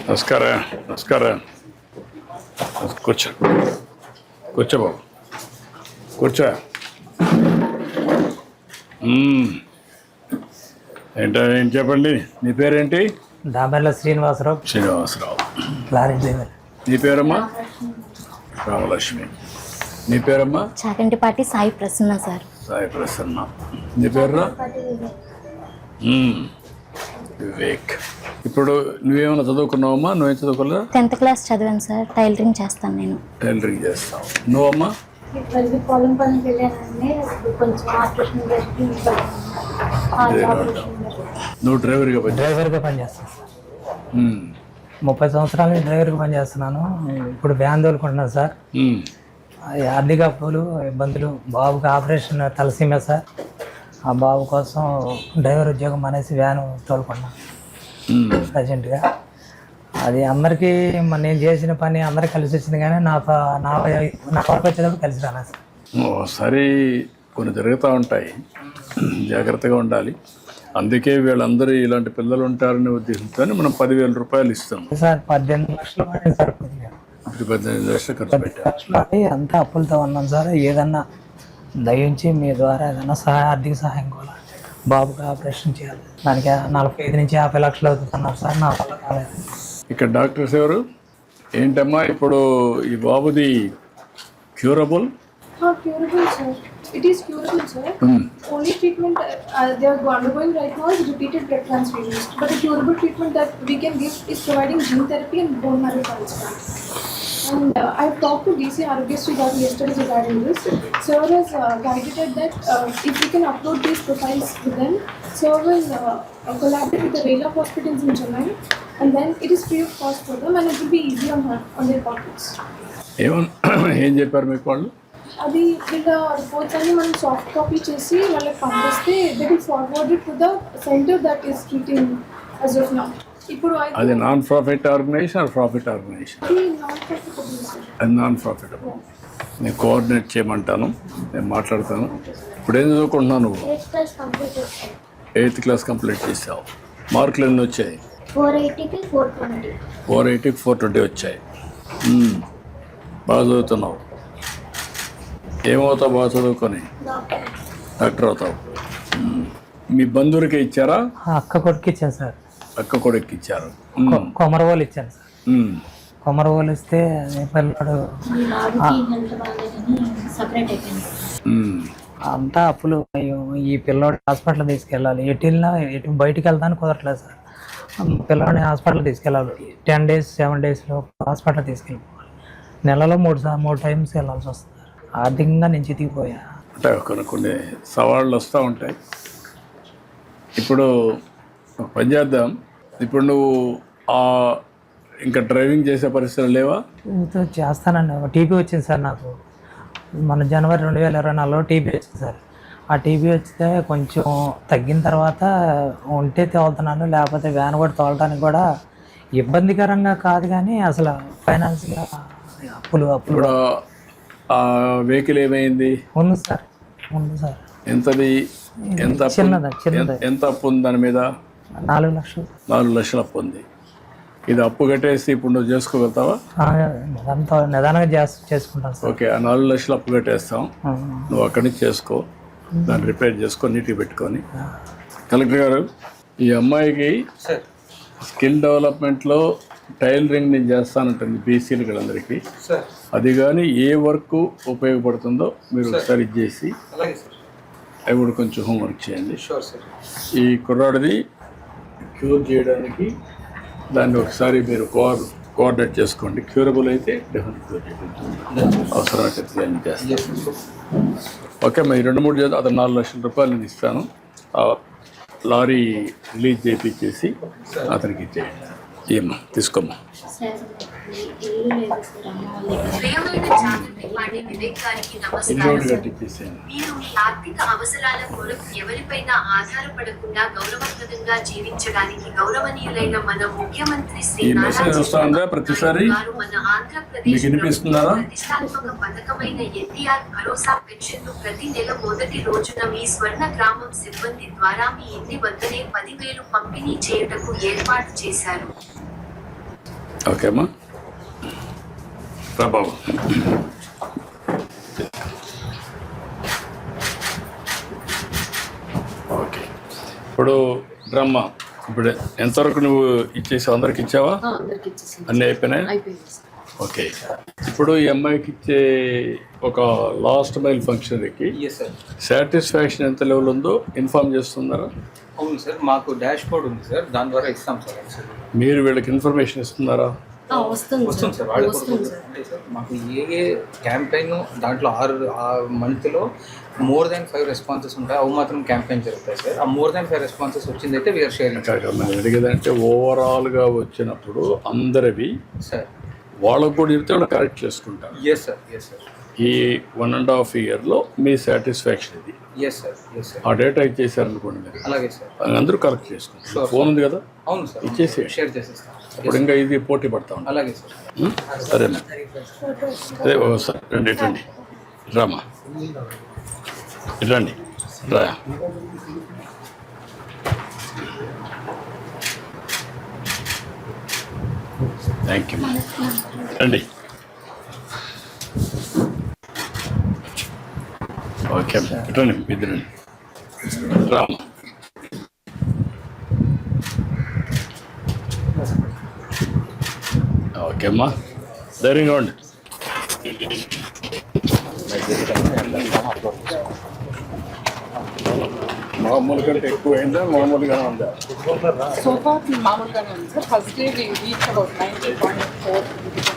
నమస్కారం. నమస్కారం. కూర్చో కూర్చో బాబు, కూర్చో. ఏం చెప్పండి, నీ పేరేంటి? దాబర్ల శ్రీనివాసరావు. శ్రీనివాసరావు. Lorry driver. నీ పేరమ్మా? రామలక్ష్మి. నీ పేరమ్మా? చాగంటిపాటి సాయి ప్రసన్న సార్. సాయి ప్రసన్న. నీ పేరురా? వివేక్. ఇప్పుడు నువ్వేమైనా చదువుకున్నావమ్మా? నువ్వేం చదువుకోలేదా? 10th క్లాస్ చదివాను సార్. టైలరింగ్ చేస్తాను నేను. టైలరింగ్ చేస్తావు. నువ్వమ్మా? పొలం పనికి వెళ్ళానండి. కొంచెం ఆపరేషన్ నువ్వు డ్రైవర్గా పనిచేస్తాను సార్. 30 సంవత్సరాలు డ్రైవర్గా పనిచేస్తున్నాను. ఇప్పుడు వ్యాన్ తోలుకుంటున్నాను సార్. ఆర్థిక అప్పులు, ఇబ్బందులు. బాబుకి ఆపరేషన్ తలసీమ సార్. ఆ బాబు కోసం డ్రైవర్ ఉద్యోగం అనేసి వ్యాన్ తోలుకున్నాను ప్రజెంట్గా. అది అందరికీ నేను చేసిన పని అందరికీ కలిసి వచ్చింది, కానీ నా వరకు వచ్చేటప్పుడు కలిసి రానా సార్. ఒకసారి కొన్ని జరుగుతూ ఉంటాయి, జాగ్రత్తగా ఉండాలి. అందుకే వీళ్ళందరూ ఇలాంటి పిల్లలు ఉంటారనే ఉద్దేశంతో మనం 10,000 రూపాయలు ఇస్తాం సార్. 18 లక్షలు సార్. 18 లక్షలు ఖర్చు పెట్టారు. అంతా అప్పులతో ఉన్నాం సార్. ఏదన్నా దయించి మీ ద్వారా ఏదైనా ఆర్థిక సహాయం కూడా, బాబుకి ఆపరేషన్ చేయాలి. దానికి 45 నుంచి 50 లక్షలు అవుతున్నారు సార్. నా వల్ల కాలేదు. ఇక్కడ డాక్టర్స్ ఎవరు? ఏంటమ్మా ఇప్పుడు ఈ బాబుది curable? Curable, sir. It is curable, sir. Only treatment they are undergoing right now is repeated blood transfusions. But the curable treatment that we can give is providing gene therapy and bone marrow transplant. And I talked to DC Arogyasri Garu yesterday regarding this. Sir has guided that if we can upload these profiles with them, Sir will collaborate with the Raila hospitals in Chennai, and then it is free of cost for them and it will be easy on their pockets. ఏం చెప్పారు మీకు వాళ్ళు? అది వీళ్ళ reports అన్ని మనం soft copy చేసి వాళ్ళకి పంపిస్తే they will forward it to the center that is treating as of now. ఇప్పుడు అది non profit organization or profit organization? అది నాన్ ప్రాఫిటబుల్. నేను కోఆర్డినేట్ చేయమంటాను, నేను మాట్లాడతాను. ఇప్పుడు ఏం చదువుకుంటున్నావు నువ్వు? 8th క్లాస్ కంప్లీట్ చేసావు. మార్కులు ఎన్ని వచ్చాయి? 480కి 420. 480కి 420 వచ్చాయి. బాగా చదువుతున్నావు. ఏమవుతావు బాగా చదువుకొని? డాక్టర్ అవుతావు. మీ బంధువులకి ఇచ్చారా? అక్క కొడుకు ఇచ్చాను సార్. అక్క కొడుకు ఇచ్చారు. కొమరవోలు ఇచ్చాను సార్. కొమరవోలు ఇస్తే పిల్లడు అంతా అప్పులు. ఈ పిల్లోడు హాస్పిటల్ తీసుకెళ్ళాలి. ఎటు బయటికి వెళ్తాను కుదరట్లేదు సార్. పిల్లోడిని హాస్పిటల్ తీసుకెళ్ళాలి. 10 days 7 daysలో హాస్పిటల్ తీసుకెళ్ళిపోవాలి. నెలలో 3 times వెళ్ళాల్సి వస్తుంది. ఆర్థికంగా నేను చితికిపోయా. అంటే కొన్ని సవాళ్ళు వస్తూ ఉంటాయి. ఇప్పుడు పని చేద్దాం. ఇప్పుడు నువ్వు ఇంకా డ్రైవింగ్ చేసే పరిస్థితులు లేవా? చేస్తానండి. టీబీ వచ్చింది సార్ నాకు. మన జనవరి 2024లో టీబీ వచ్చింది సార్. ఆ టీబీ వస్తే కొంచెం తగ్గిన తర్వాత ఉంటే తోలుతున్నాను, లేకపోతే వ్యాన్ కూడా తోలటానికి కూడా ఇబ్బందికరంగా కాదు, కానీ అసలు ఫైనాన్స్గా అప్పులు. ఆ వెహికల్ ఏమైంది? ఉంది సార్. ఎంతది? చిన్నది. ఎంత అప్పు ఉంది దాని మీద? 4 లక్షలు. 4 లక్షలు అప్పు ఉంది. ఇది అప్పు కట్టేసి ఇప్పుడు నువ్వు చేసుకోగలుగుతావా? నిదానంగా చేసుకుంటాను సార్. ఓకే, ఆ 4 లక్షలు అప్పు కట్టేస్తాం. నువ్వు అక్కడి నుంచి చేసుకో, దాన్ని రిపేర్ చేసుకో, నీట్గా పెట్టుకొని. కలెక్టర్ గారు, ఈ అమ్మాయికి స్కిల్ డెవలప్మెంట్లో టైలరింగ్ నేను చేస్తానంటుంది బీసీలకి అందరికీ. అది కానీ ఏ వర్క్ ఉపయోగపడుతుందో మీరు ఒకసారి చేసి అవి కూడా కొంచెం హోంవర్క్ చేయండి. ఈ కుర్రాడిది క్యూర్ చేయడానికి దాన్ని ఒకసారి మీరు కోఆర్డినేట్ చేసుకోండి. క్యూరబుల్ అయితే డెఫినెట్గా అవసరమైతే అన్ని చేస్తాను. ఓకే, మరి 2-3 చేద్దాం. అతను 4 లక్షల రూపాయలు నేను ఇస్తాను. లారీ రిలీజ్ చేయించేసి అతనికి ఇచ్చేయండి. ఏమ్మా తీసుకోమ్మా. పాడే వివేక్ గారికి ఇల్లు నమస్కారం. కట్టించేసాను. మీరు మీ ఆర్థిక అవసరాల కొరకు ఎవరిపైన ఆధారపడకుండా గౌరవప్రదంగా జీవించడానికి గౌరవనీయులైన మన ముఖ్యమంత్రి శ్రీ ఈ మెసేజ్ వస్తుందా ప్రతిసారి? గారు మన ఆంధ్రప్రదేశ్ మీకు వినిపిస్తున్నారా? ప్రతిష్టాత్మక పథకమైన ఎన్టీఆర్ భరోసా పెన్షన్ ను ప్రతి నెల మొదటి రోజున మీ స్వర్ణ గ్రామం సిబ్బంది ద్వారా మీ ఇంటి వద్దనే 10,000 పంపిణీ చేయుటకు ఏర్పాటు చేశారు. ఓకే అమ్మా, రా బాబు. ఓకే, ఇప్పుడు డ్రమ్మా, ఇప్పుడు ఎంతవరకు నువ్వు ఇచ్చేసావు? అందరికి ఇచ్చావా? అందరికి ఇచ్చేసి అన్నీ అయిపోయినాయి? అయిపోయింది సార్. ఓకే, ఇప్పుడు ఈ అమ్మాయికి ఇచ్చే ఒక లాస్ట్ మైల్ ఫంక్షన్కి ఎస్ సార్. సాటిస్ఫాక్షన్ ఎంత లెవెల్ ఉందో ఇన్ఫార్మ్ చేస్తున్నారా? అవును సార్, మాకు డాష్ బోర్డ్ ఉంది సార్, దాని ద్వారా ఇస్తాం సార్. సార్ మీరు వీళ్ళకి ఇన్ఫర్మేషన్ ఇస్తున్నారా? వస్తుంది వస్తుంది సార్, సార్ వాళ్ళు వస్తుంది కూడా సార్. అంటే సార్ మాకు ఏ క్యాంపెయిన్ దాంట్లో 6 మంత్లో మోర్ దాన్ 5 రెస్పాన్సెస్ ఉంటాయి, అవి మాత్రం క్యాంపెయిన్ జరుగుతాయి సార్. ఆ మోర్ దాన్ 5 రెస్పాన్సెస్ వచ్చిందైతే వీఆర్ షేరింగ్ కాక మనం అడిగేదంటే ఓవరాల్గా వచ్చినప్పుడు అందరివి సార్. వాళ్ళకు కూడా చెప్తే వాళ్ళు కరెక్ట్ చేసుకుంటారు. ఎస్ సార్, ఎస్ సార్, ఈ 1.5 ఇయర్లో మీ సాటిస్ఫాక్షన్ ఇది. Yes sir, yes sir. ఆ డేటా ఇచ్చేసారనుకోండి మీరు, అలాగే సార్. అందరూ కరెక్ట్ చేసుకుంటారు. ఫోన్ ఉంది కదా, అవును సార్, ఇచ్చేసి షేర్ చేసేస్తాం. ఇప్పుడు ఇంకా ఇది పోటీ పడతా ఉంటాం. అలాగే సార్. సరేనా? అదే ఒకసారి రండి, ఇటండి, రామా, ఇటండి, రా. థ్యాంక్ యూ, రండి. ఓకే, ఇటండి, ఇద్దరండి, రామా. ఓకే అమ్మా, ధైర్యంగా ఉండి. మామూలు కంటే ఎక్కువ అయిందా, మామూలుగానే ఉందా? సో ఫార్ మామూలుగానే ఉంది sir. First day we reach about 90.4